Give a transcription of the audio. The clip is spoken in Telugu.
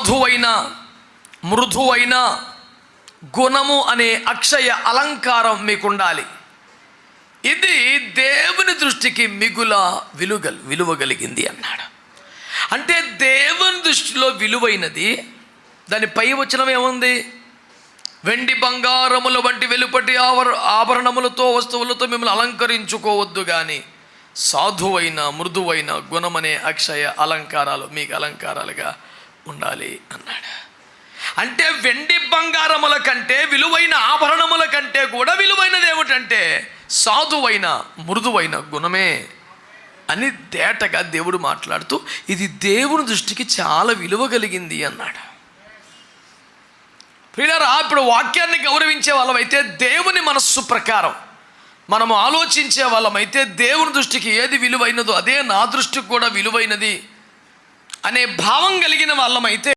సాధువైన, మృదువైన గుణము అనే అక్షయ అలంకారం మీకు ఉండాలి. ఇది దేవుని దృష్టికి మిగుల విలువగలిగింది అన్నాడు. అంటే దేవుని దృష్టిలో విలువైనది. దాని పై వచనం ఏముంది? వెండి బంగారముల వంటి వెలుపటి ఆభరణములతో వస్తువులతో మిమ్మల్ని అలంకరించుకోవద్దు, కానీ సాధువైన మృదువైన గుణమనే అక్షయ అలంకారాలు మీకు అలంకారాలుగా ఉండాలి అన్నాడు. అంటే వెండి బంగారముల కంటే, విలువైన ఆభరణముల కంటే కూడా విలువైనది ఏమిటంటే సాధువైన మృదువైన గుణమే అని తేటగా దేవుడు మాట్లాడుతూ ఇది దేవుని దృష్టికి చాలా విలువ కలిగింది అన్నాడు. ప్రియులారా, ఇప్పుడు వాక్యాన్ని గౌరవించే వాళ్ళమైతే, దేవుని మనస్సు ప్రకారం మనము ఆలోచించే వాళ్ళమైతే, దేవుని దృష్టికి ఏది విలువైనదో అదే నా దృష్టికి కూడా విలువైనది అనే భావం కలిగిన వాళ్ళమైతే